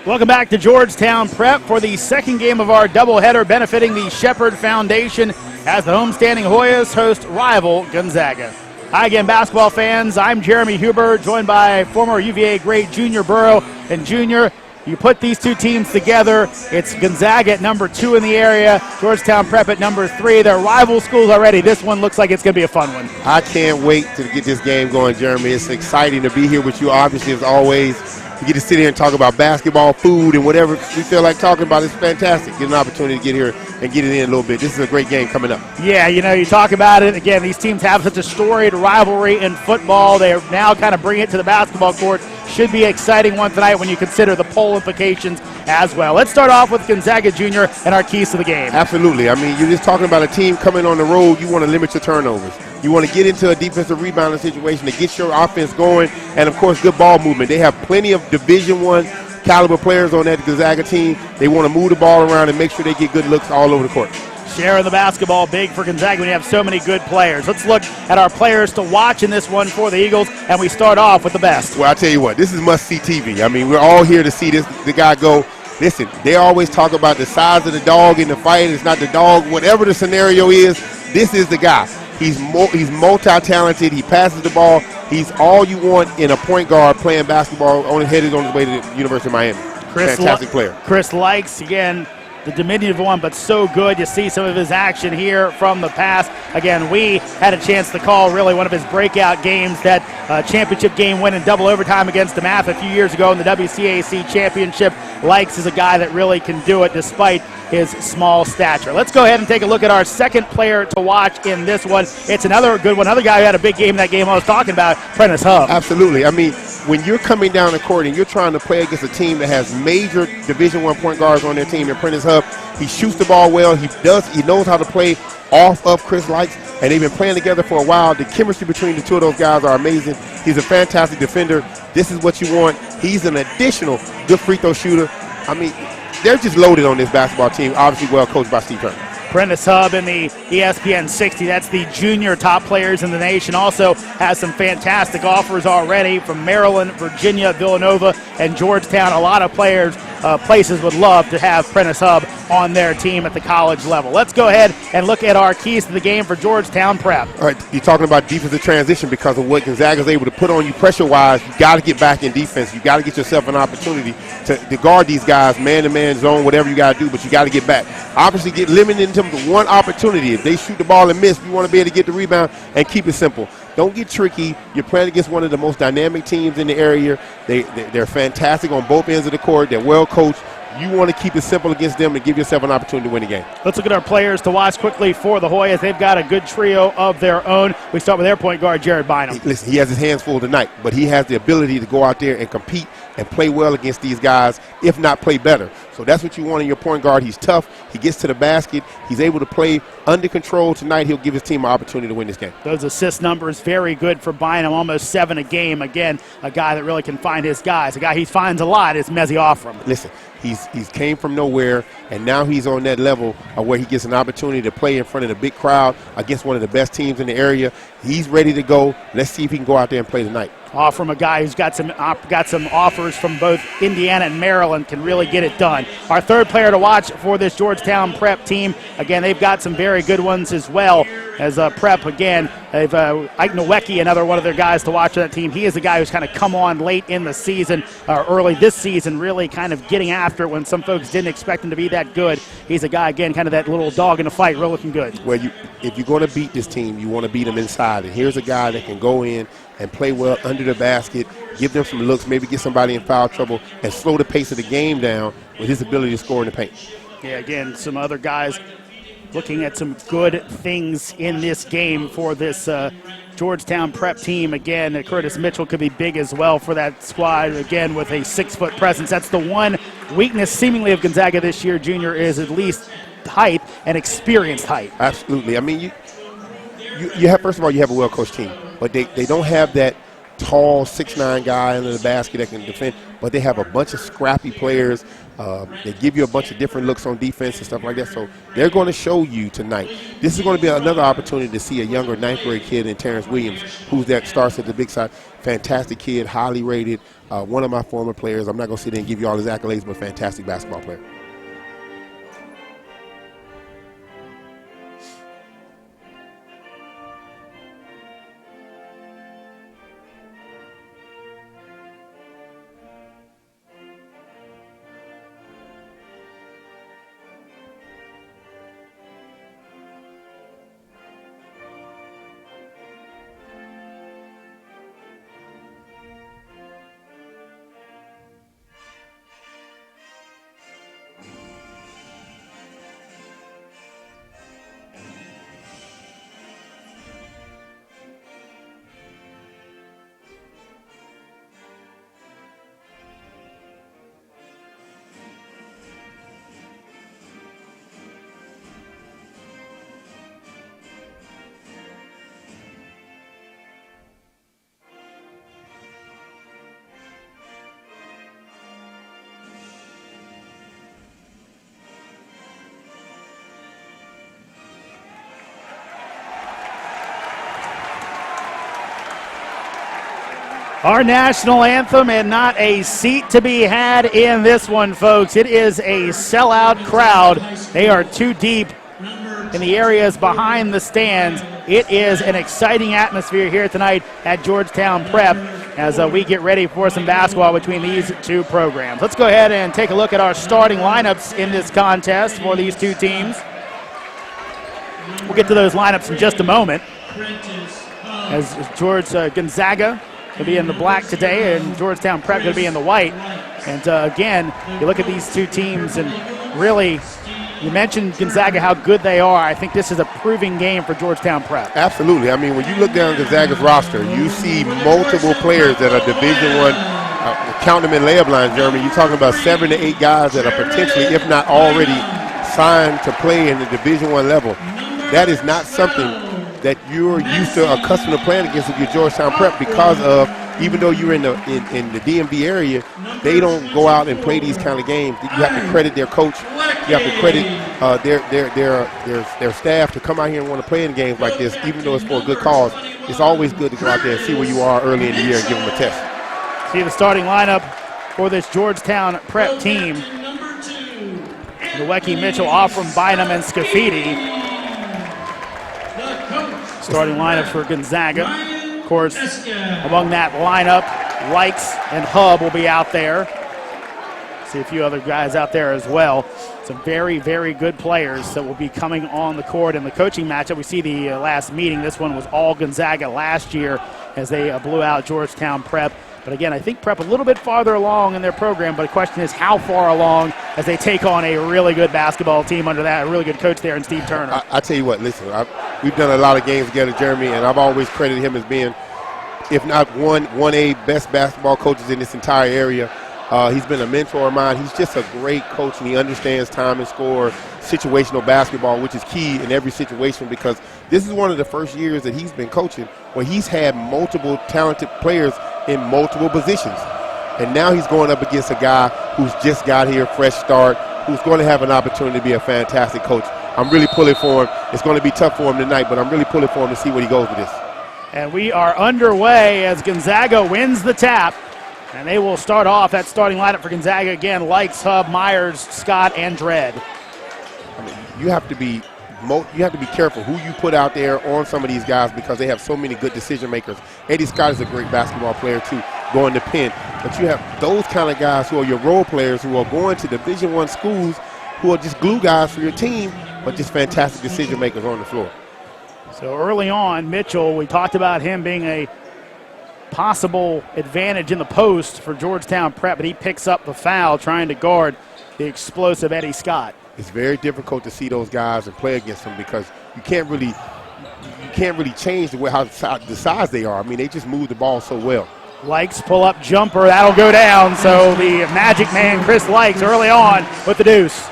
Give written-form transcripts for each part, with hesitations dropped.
Welcome back to Georgetown Prep for the second game of our doubleheader benefiting the Shepherd Foundation as the homestanding Hoyas host rival Gonzaga. Hi again, basketball fans. I'm Jeremy Huber, joined by former UVA great Junior Burrow. And Junior, you put these two teams together. It's Gonzaga at number 2 in the area, Georgetown Prep at number 3. They're rival schools already. This one looks like it's going to be a fun one. I can't wait to get this game going, Jeremy. It's exciting to be here with you, obviously, as always. We get to sit here and talk about basketball, food, and whatever we feel like talking about. It's fantastic. Get an opportunity to get here and get it in a little bit. This is a great game coming up. Yeah, you know, you talk about it. Again, these teams have such a storied rivalry in football. They are now kind of bringing it to the basketball court. Should be an exciting one tonight when you consider the poll implications as well. Let's start off with Gonzaga Junior and our keys to the game. Absolutely. I mean, you're just talking about a team coming on the road. You want to limit your turnovers. You want to get into a defensive rebounding situation to get your offense going, and, of course, good ball movement. They have plenty of Division I caliber players on that Gonzaga team. They want to move the ball around and make sure they get good looks all over the court. Sharing the basketball big for Gonzaga when you have so many good players. Let's look at our players to watch in this one for the Eagles, and we start off with the best. Well, I tell you what, this is must-see TV. I mean, we're all here to see the guy go. Listen, they always talk about the size of the dog in the fight. It's not the dog. Whatever the scenario is, this is the guy. He's multi-talented. He passes the ball. He's all you want in a point guard playing basketball. Headed on his way to the University of Miami. Fantastic player. Chris Likes, again, the diminutive one, but so good. You see some of his action here from the past. Again, we had a chance to call really one of his breakout games, that championship game win in double overtime against DeMath a few years ago in the WCAC championship. Likes is a guy that really can do it despite his small stature. Let's go ahead and take a look at our second player to watch in this one. It's another good one. Another guy who had a big game in that game I was talking about, Prentice Hub. Absolutely. I mean, when you're coming down the court and you're trying to play against a team that has major Division I point guards on their team, and Prentice Hub, he shoots the ball well. He knows how to play off of Chris Likes, and they've been playing together for a while. The chemistry between the two of those guys are amazing. He's a fantastic defender. This is what you want. He's an additional good free throw shooter. I mean, they're just loaded on this basketball team, obviously well coached by Steve Turner. Prentice Hub in the ESPN 60. That's the junior top players in the nation. Also has some fantastic offers already from Maryland, Virginia, Villanova, and Georgetown. A lot of places would love to have Prentice Hub on their team at the college level. Let's go ahead and look at our keys to the game for Georgetown Prep. All right, you're talking about defensive transition because of what Gonzaga is able to put on you pressure-wise. You got to get back in defense. You got to get yourself an opportunity to guard these guys, man-to-man zone, whatever you got to do, but you got to get back. Obviously, get limited in terms of one opportunity. If they shoot the ball and miss, you want to be able to get the rebound and keep it simple. Don't get tricky. You're playing against one of the most dynamic teams in the area. They're fantastic on both ends of the court. They're well coached. You want to keep it simple against them and give yourself an opportunity to win the game. Let's look at our players to watch quickly for the Hoyas. They've got a good trio of their own. We start with their point guard, Jared Bynum. Listen, he has his hands full tonight, but he has the ability to go out there and compete and play well against these guys, if not play better. So that's what you want in your point guard. He's tough. He gets to the basket. He's able to play under control tonight. He'll give his team an opportunity to win this game. Those assist numbers, very good for Bynum, almost 7 a game. Again, a guy that really can find his guys. A guy he finds a lot is Mezzi Offram. Listen, he's came from nowhere, and now he's on that level of where he gets an opportunity to play in front of the big crowd against one of the best teams in the area. He's ready to go. Let's see if he can go out there and play tonight. From a guy who's got some offers from both Indiana and Maryland, can really get it done. Our third player to watch for this Georgetown Prep team, again, they've got some very good ones as well. As Prep, again, they've Ike Nowicki, another one of their guys to watch on that team. He is a guy who's kind of come on late in the season, early this season, really kind of getting after it when some folks didn't expect him to be that good. He's a guy, again, kind of that little dog in the fight, real looking good. Well, if you're going to beat this team, you want to beat them inside. And here's a guy that can go in and play well under the basket, give them some looks, maybe get somebody in foul trouble, and slow the pace of the game down with his ability to score in the paint. Yeah, again, some other guys looking at some good things in this game for this Georgetown Prep team. Again, Curtis Mitchell could be big as well for that squad, again, with a 6-foot presence. That's the one weakness seemingly of Gonzaga this year, Junior, is at least height and experienced height. Absolutely. I mean, you have, first of all, you have a well-coached team, but they don't have that tall 6'9" guy under the basket that can defend, but they have a bunch of scrappy players. They give you a bunch of different looks on defense and stuff like that. So they're going to show you tonight. This is going to be another opportunity to see a younger 9th grade kid in Terrence Williams, who's that starts at the big side. Fantastic kid, highly rated, one of my former players. I'm not going to sit there and give you all his accolades, but fantastic basketball player. Our national anthem, and not a seat to be had in this one, folks. It is a sellout crowd. They are too deep in the areas behind the stands. It is an exciting atmosphere here tonight at Georgetown Prep as we get ready for some basketball between these two programs. Let's go ahead and take a look at our starting lineups in this contest for these two teams. We'll get to those lineups in just a moment. As Gonzaga going to be in the black today, and Georgetown Prep going to be in the white. And again, you look at these two teams, and really, you mentioned Gonzaga, how good they are. I think this is a proving game for Georgetown Prep. Absolutely. I mean, when you look down Gonzaga's roster, you see multiple players that are Division I. Count them in layup lines, Jeremy. You're talking about 7 to 8 guys that are potentially, if not already, signed to play in the Division I level. That is not something that you're used to, accustomed to playing against if you're Georgetown Prep, because of, even though you're in the DMV area, they don't go out and play these kind of games. You have to credit their coach. You have to credit their staff to come out here and want to play in games like this, even though it's for a good cause. It's always good to go out there and see where you are early in the year and give them a test. See the starting lineup for this Georgetown Prep team. Nowecki, Mitchell, Offram, Bynum, and Scafidi. Starting lineup for Gonzaga. Of course, among that lineup, Likes and Hub will be out there. See a few other guys out there as well. Some very, very good players that will be coming on the court in the coaching matchup. We see the last meeting. This one was all Gonzaga last year as they blew out Georgetown Prep. But again, I think Prep a little bit farther along in their program, but the question is how far along as they take on a really good basketball team under that, a really good coach there in Steve Turner. I tell you what, listen, we've done a lot of games together, Jeremy, and I've always credited him as being, if not 1A best basketball coaches in this entire area. He's been a mentor of mine. He's just a great coach, and he understands time and score, situational basketball, which is key in every situation, because this is one of the first years that he's been coaching where he's had multiple talented players in multiple positions. And now he's going up against a guy who's just got here, fresh start, who's going to have an opportunity to be a fantastic coach. I'm really pulling for him. It's going to be tough for him tonight, but I'm really pulling for him to see where he goes with this. And we are underway as Gonzaga wins the tap. And they will start off that starting lineup for Gonzaga again. Likes, Hub, Myers, Scott, and Dredd. I mean, you have to be careful who you put out there on some of these guys, because they have so many good decision makers. Eddie Scott is a great basketball player too, going to Penn. But you have those kind of guys who are your role players, who are going to Division I schools, who are just glue guys for your team, but just fantastic decision makers on the floor. So early on, Mitchell, we talked about him being a possible advantage in the post for Georgetown Prep, but he picks up the foul trying to guard the explosive Eddie Scott. It's very difficult to see those guys and play against them, because you can't really change the size they are. I mean, they just move the ball so well. Likes pull-up jumper, that'll go down. So the magic man, Chris Likes, early on with the deuce.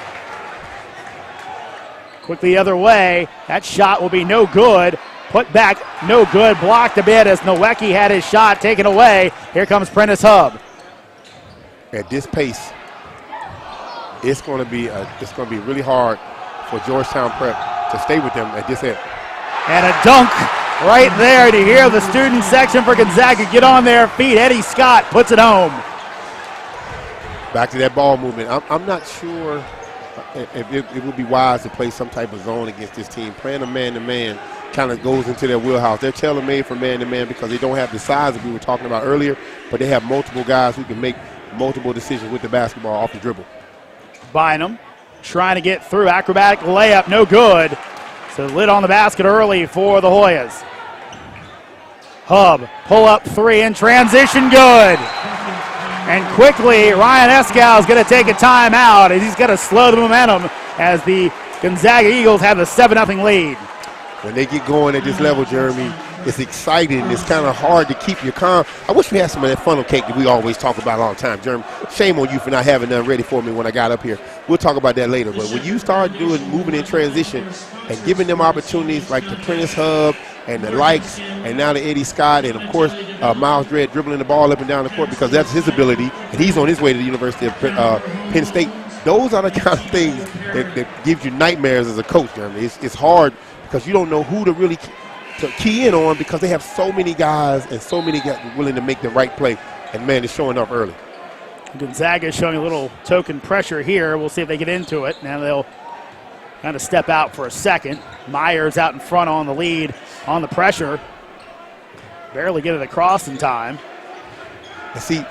Quickly the other way, that shot will be no good. Put back, no good. Blocked a bit as Nowacki had his shot taken away. Here comes Prentice Hub. At this pace, it's going to be really hard for Georgetown Prep to stay with them at this end. And a dunk right there to hear the student section for Gonzaga get on their feet. Eddie Scott puts it home. Back to that ball movement. I'm not sure if it would be wise to play some type of zone against this team. Playing a man-to-man kind of goes into their wheelhouse. They're tailor-made for man-to-man because they don't have the size that we were talking about earlier, but they have multiple guys who can make multiple decisions with the basketball off the dribble. Bynum trying to get through. Acrobatic layup, no good. So lid on the basket early for the Hoyas. Hub, pull up three in transition, good. And quickly, Ryan Eskow is going to take a timeout, and he's going to slow the momentum as the Gonzaga Eagles have the 7-0 lead. When they get going at this level, Jeremy, it's exciting. It's kind of hard to keep your calm. I wish we had some of that funnel cake that we always talk about all the time, Jeremy. Shame on you for not having none ready for me when I got up here. We'll talk about that later. But when you start moving in transition and giving them opportunities like the Prentice Hub and the Likes and now the Eddie Scott and, of course, Miles Dredd dribbling the ball up and down the court because that's his ability, and he's on his way to the University of Penn State. Those are the kind of things that give you nightmares as a coach, Jeremy. It's hard because you don't know who to really to key in on because they have so many guys and so many guys willing to make the right play, and, man, it's showing up early. Gonzaga is showing a little token pressure here. We'll see if they get into it. Now they'll kind of step out for a second. Myers out in front on the lead on the pressure. Barely get it across in time. And see,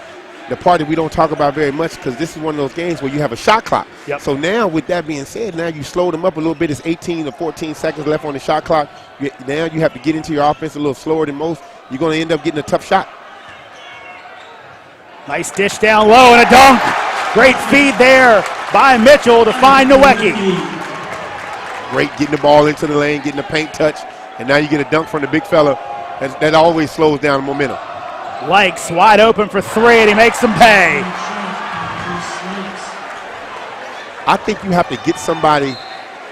the part that we don't talk about very much because this is one of those games where you have a shot clock. Yep. So now with that being said, now you slow them up a little bit. It's 18 to 14 seconds left on the shot clock. Now you have to get into your offense a little slower than most. You're going to end up getting a tough shot. Nice dish down low and a dunk. Great feed there by Mitchell to find Nowacki. Great getting the ball into the lane, getting the paint touch, and now you get a dunk from the big fella. That always slows down the momentum. Likes wide open for three, and he makes them pay. I think you have to get somebody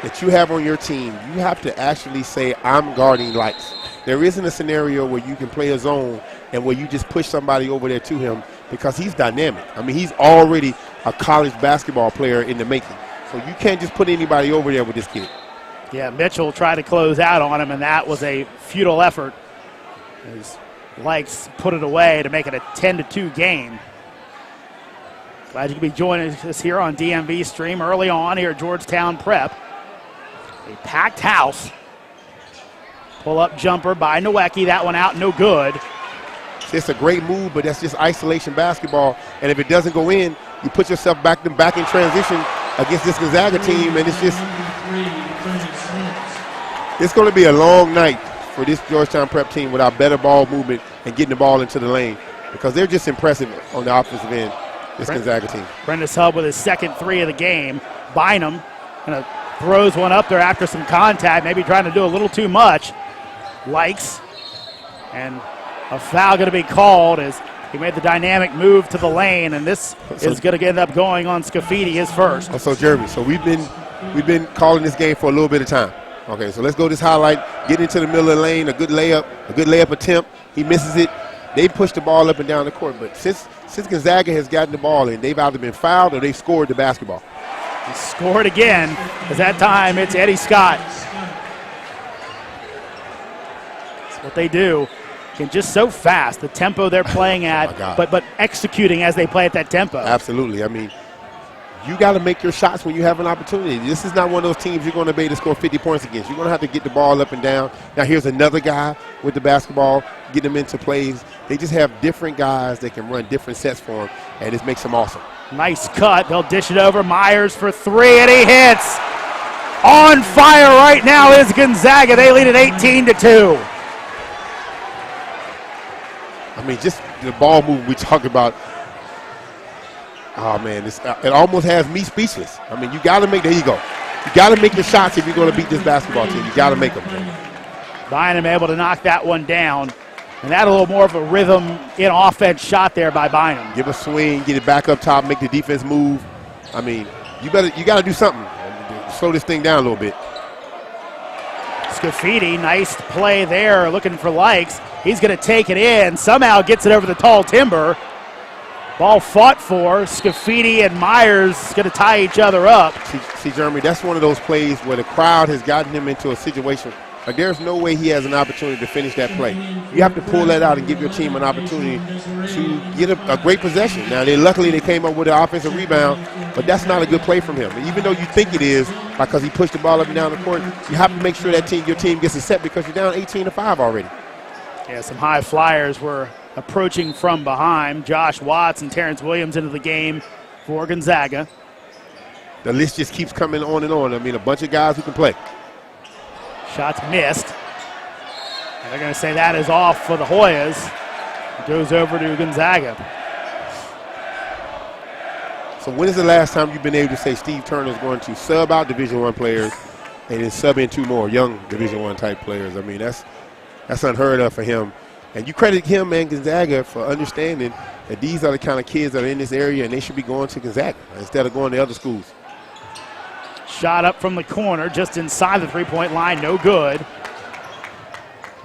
that you have on your team. You have to actually say, I'm guarding Likes. There isn't a scenario where you can play a zone and where you just push somebody over there to him because he's dynamic. I mean, he's already a college basketball player in the making. So you can't just put anybody over there with this kid. Yeah, Mitchell tried to close out on him, and that was a futile effort. As Likes put it away to make it a 10-2 game. Glad you could be joining us here on DMV Stream early on here at Georgetown Prep. A packed house. Pull-up jumper by Nowacki. That one out, no good. It's a great move, but that's just isolation basketball. And if it doesn't go in, you put yourself back in transition against this Gonzaga team, and it's going to be a long night for this Georgetown Prep team without better ball movement and getting the ball into the lane because they're just impressive on the offensive end, this Gonzaga team. Prentice Hub with his second three of the game. Bynum kind of throws one up there after some contact, maybe trying to do a little too much. Likes, and a foul going to be called as he made the dynamic move to the lane, and this is going to end up going on Scafidi, his first. So, Jeremy, we've been calling this game for a little bit of time. Okay, so let's go this highlight. Get into the middle of the lane, a good layup attempt. He misses it. They push the ball up and down the court, but since Gonzaga has gotten the ball in, they've either been fouled or they've scored the basketball. He scored again, as that time it's Eddie Scott. That's what they do. And just so fast, the tempo they're playing at, but executing as they play at that tempo. Absolutely. I mean, you got to make your shots when you have an opportunity. This is not one of those teams you're going to be able to score 50 points against. You're going to have to get the ball up and down. Now here's another guy with the basketball, get them into plays. They just have different guys that can run different sets for them, and it makes them awesome. Nice cut. They'll dish it over. Myers for three, and he hits. On fire right now is Gonzaga. They lead at 18-2. I mean, just the ball move we talk about. Oh, man, it almost has me speechless. I mean, you got to make – there you go. You got to make your shots if you're going to beat this basketball team. You got to make them. Bynum able to knock that one down. And that a little more of a rhythm in offense shot there by Bynum. Give a swing, get it back up top, make the defense move. I mean, you got to do something. Slow this thing down a little bit. Scafidi, nice play there, looking for Likes. He's going to take it in, somehow gets it over the tall timber. Ball fought for. Scafidi and Myers going to tie each other up. See, Jeremy, that's one of those plays where the crowd has gotten him into a situation. Like, there's no way he has an opportunity to finish that play. You have to pull that out and give your team an opportunity to get a great possession. Now, luckily they came up with an offensive rebound, but that's not a good play from him. And even though you think it is because he pushed the ball up and down the court, you have to make sure that your team gets a set because you're down 18-5 already. Yeah, some high flyers were approaching from behind. Josh Watts and Terrence Williams into the game for Gonzaga. The list just keeps coming on and on. I mean, a bunch of guys who can play. Shots missed. And they're going to say that is off for the Hoyas. It goes over to Gonzaga. So when is the last time you've been able to say Steve Turner is going to sub out Division I players and then sub in two more young Division I type players? I mean, that's unheard of for him. And you credit him and Gonzaga for understanding that these are the kind of kids that are in this area and they should be going to Gonzaga instead of going to other schools. Shot up from the corner, just inside the three-point line, no good.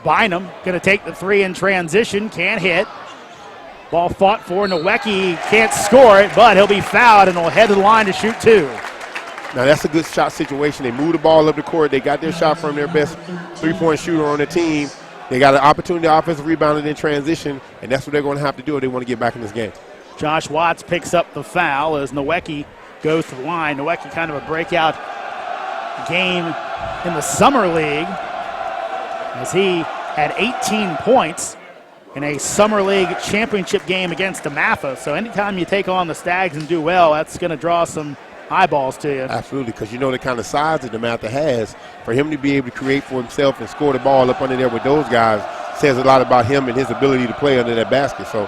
Bynum going to take the three in transition, can't hit. Ball fought for. Nowecki can't score it, but he'll be fouled and will head to the line to shoot two. Now that's a good shot situation. They moved the ball up the court. They got their shot from their best three-point shooter on the team. They got an opportunity to offensive rebound and in transition, and that's what they're going to have to do if they want to get back in this game. Josh Watts picks up the foul as Nowecki goes to the line. Nowecki kind of a breakout game in the summer league as he had 18 points in a summer league championship game against DeMatha. So anytime you take on the Stags and do well, that's going to draw some eyeballs to you. Absolutely, because you know the kind of size that DeMatha has. For him to be able to create for himself and score the ball up under there with those guys says a lot about him and his ability to play under that basket. So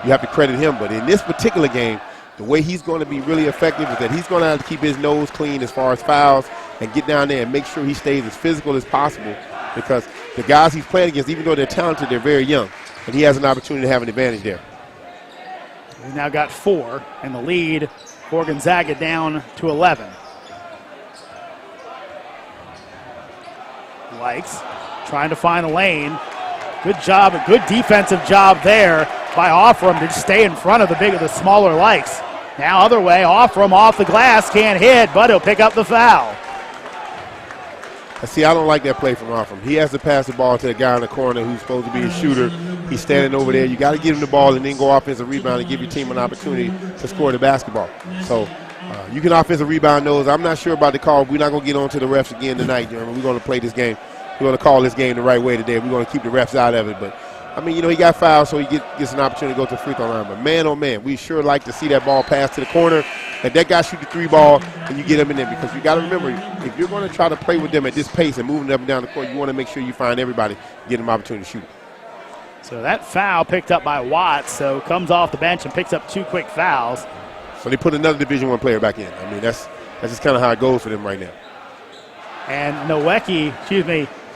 you have to credit him. But in this particular game, the way he's going to be really effective is that he's going to have to keep his nose clean as far as fouls and get down there and make sure he stays as physical as possible, because the guys he's playing against, even though they're talented, they're very young. And he has an opportunity to have an advantage there. He's now got 4, and the lead for Gonzaga down to 11. Likes trying to find a lane. Good job, a good defensive job there by Offram to stay in front of the smaller Likes. Now other way, Offram off the glass, can't hit, but he'll pick up the foul. See, I don't like that play from Offram. He has to pass the ball to the guy in the corner who's supposed to be a shooter. He's standing over there. You got to give him the ball and then go offensive rebound and give your team an opportunity to score the basketball. So you can offensive rebound those. I'm not sure about the call. We're not going to get on to the refs again tonight. We're going to play this game. We're going to call this game the right way today. We're going to keep the refs out of it. But, I mean, he got fouled, so he gets an opportunity to go to the free throw line. But, man, oh, man, we sure like to see that ball pass to the corner. Let that guy shoot the 3 ball, and you get him in there. Because you got to remember, if you're going to try to play with them at this pace and moving up and down the court, you want to make sure you find everybody, get them an opportunity to shoot. So that foul picked up by Watts, so comes off the bench and picks up 2 quick fouls. So they put another Division I player back in. I mean, that's just kind of how it goes for them right now. And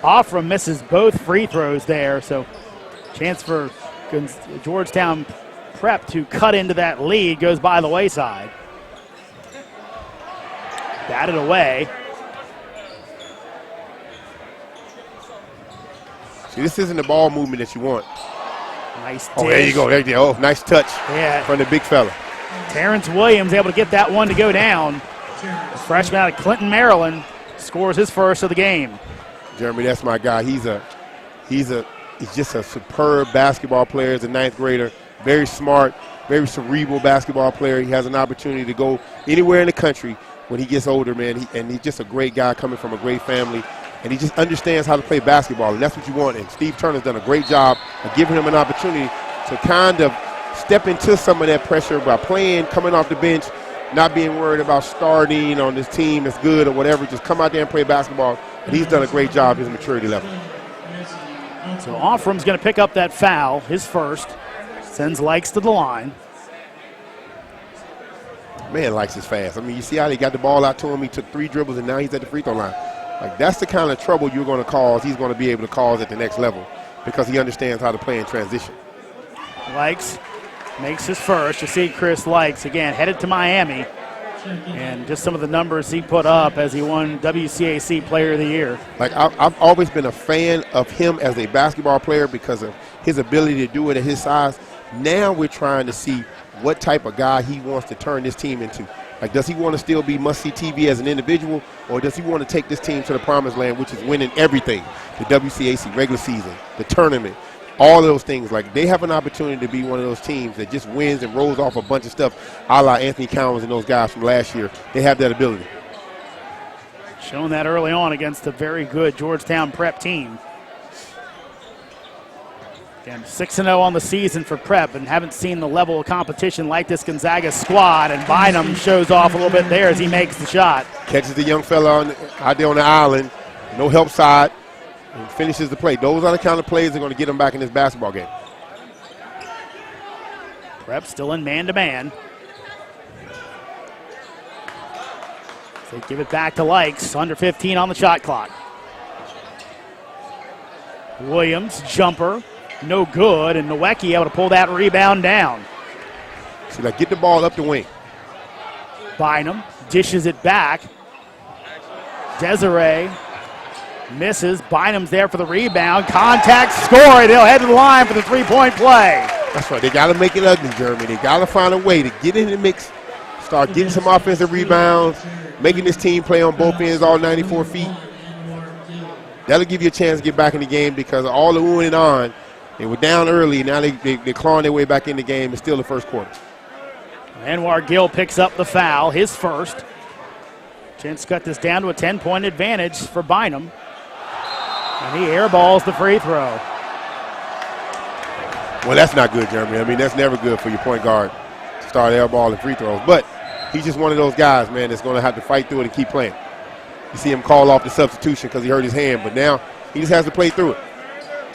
Offram misses both free throws there, so chance for Georgetown Prep to cut into that lead goes by the wayside. Batted away. See, this isn't the ball movement that you want. Nice dish. Oh, there you go. There you go. Oh, nice touch from the big fella. Terrence Williams able to get that one to go down. The freshman out of Clinton, Maryland, scores his first of the game. Jeremy, that's my guy. He's just a superb basketball player as a 9th grader. Very smart, very cerebral basketball player. He has an opportunity to go anywhere in the country when he gets older, man. And he's just a great guy coming from a great family. And he just understands how to play basketball, and that's what you want. And Steve Turner's done a great job of giving him an opportunity to kind of step into some of that pressure by playing, coming off the bench, not being worried about starting on this team that's good or whatever. Just come out there and play basketball. And he's done a great job at his maturity level. So Offram's going to pick up that foul, his first. Sends Likes to the line. Man, Likes is fast. I mean, you see how they got the ball out to him. He took 3 dribbles, and now he's at the free throw line. Like, that's the kind of trouble you're going to cause. He's going to be able to cause at the next level because he understands how to play in transition. Likes makes his first. You see Chris Likes, again, headed to Miami. And just some of the numbers he put up as he won WCAC Player of the Year. Like, I've always been a fan of him as a basketball player because of his ability to do it at his size. Now we're trying to see what type of guy he wants to turn this team into. Like, does he want to still be must-see TV as an individual, or does he want to take this team to the promised land, which is winning everything, the WCAC regular season, the tournament, all of those things. Like, they have an opportunity to be one of those teams that just wins and rolls off a bunch of stuff, a la Anthony Cowan and those guys from last year. They have that ability. Shown that early on against a very good Georgetown Prep team. Again, 6-0 on the season for Prep, and haven't seen the level of competition like this Gonzaga squad, and Bynum shows off a little bit there as he makes the shot. Catches the young fella out there on the island, no help side, and finishes the play. Those are the kind of plays that are going to get him back in this basketball game. Prep still in man-to-man. They give it back to Likes, under 15 on the shot clock. Williams, jumper. No good, and Nowicki able to pull that rebound down. So like, get the ball up the wing. Bynum dishes it back. Desiree misses. Bynum's there for the rebound. Contact, score it. He'll head to the line for the three-point play. That's right. They got to make it ugly, Jeremy. They got to find a way to get in the mix, start getting some offensive rebounds, making this team play on both ends, all 94 feet. That'll give you a chance to get back in the game because of all the oohing and on. They were down early. Now they're clawing their way back in the game. It's still the first quarter. Anwar Gill picks up the foul, his first. Chance cut this down to a 10-point advantage for Bynum. And he airballs the free throw. Well, that's not good, Jeremy. I mean, that's never good for your point guard to start airballing free throws. But he's just one of those guys, man, that's going to have to fight through it and keep playing. You see him call off the substitution because he hurt his hand, but now he just has to play through it.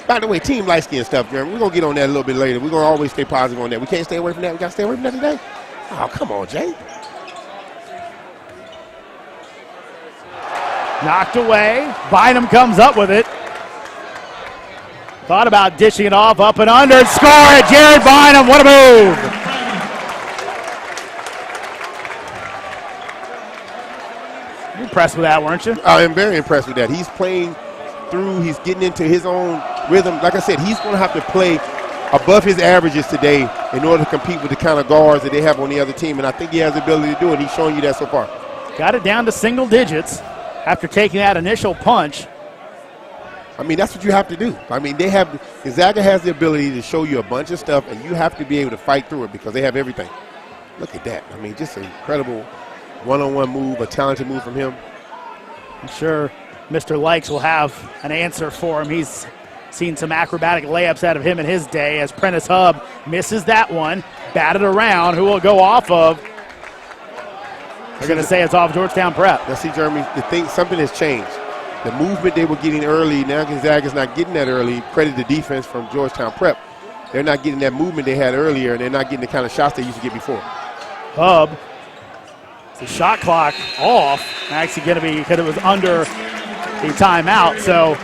By the way, team light-skin stuff, Jeremy, we're going to get on that a little bit later. We're going to always stay positive on that. We can't stay away from that. We got to stay away from that today. Oh, come on, Jay. Knocked away. Bynum comes up with it. Thought about dishing it off, up and under, and score it. Jared Bynum, what a move. You're impressed with that, weren't you? I am very impressed with that. He's playing through. He's getting into his own rhythm. Like I said, he's going to have to play above his averages today in order to compete with the kind of guards that they have on the other team, and I think he has the ability to do it. He's showing you that so far. Got it down to single digits after taking that initial punch. I mean, that's what you have to do. I mean, Gonzaga has the ability to show you a bunch of stuff, and you have to be able to fight through it because they have everything. Look at that. I mean, just an incredible one-on-one move, a talented move from him. I'm sure Mr. Likes will have an answer for him. He's seen some acrobatic layups out of him in his day as Prentice Hub misses that one, batted around. Who will go off of? They're going to say it's off Georgetown Prep. Now, see, Jeremy, something has changed. The movement they were getting early, now Gonzaga's not getting that early. Credit the defense from Georgetown Prep. They're not getting that movement they had earlier, and they're not getting the kind of shots they used to get before. Hub, the shot clock off. Actually going to be because it was under the timeout. So,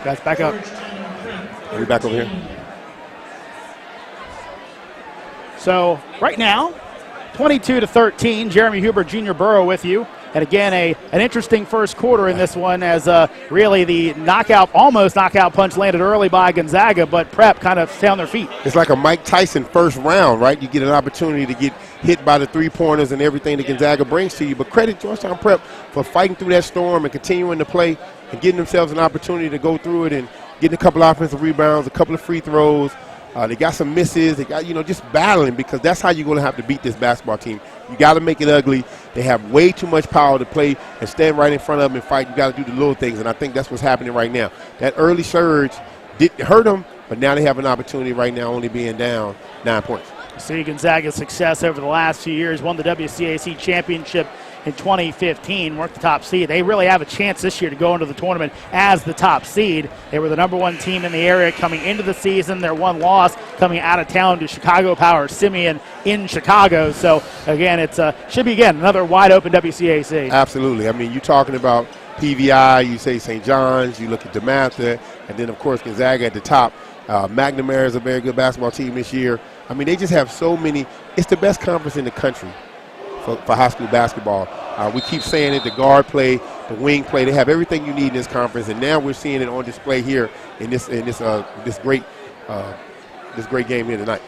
guys, back up. Are we back over here? So, right now, 22-13, Jeremy Huber, Junior Burrow with you. And again, an interesting first quarter in this one as really the almost knockout punch landed early by Gonzaga, but Prep kind of stay on their feet. It's like a Mike Tyson first round, right? You get an opportunity to get hit by the three-pointers and everything that Gonzaga brings to you. But credit Georgetown Prep for fighting through that storm and continuing to play and getting themselves an opportunity to go through it and getting a couple offensive rebounds, a couple of free throws. They got some misses. They got, just battling because that's how you're going to have to beat this basketball team. You got to make it ugly. They have way too much power to play and stand right in front of them and fight. You got to do the little things, and I think that's what's happening right now. That early surge didn't hurt them, but now they have an opportunity right now only being down 9 points. See Gonzaga's success over the last few years, won the WCAC championship in 2015, worked the top seed. They really have a chance this year to go into the tournament as the top seed. They were the #1 team in the area coming into the season. Their one loss coming out of town to Chicago Power Simeon in Chicago. So, again, it should be, another wide-open WCAC. Absolutely. I mean, you're talking about PVI, you say St. John's, you look at DeMatha, and then, of course, Gonzaga at the top. McNamara is a very good basketball team this year. I mean, they just have so many. It's the best conference in the country for high school basketball. We keep saying it, the guard play, the wing play. They have everything you need in this conference, and now we're seeing it on display here in this great game here tonight.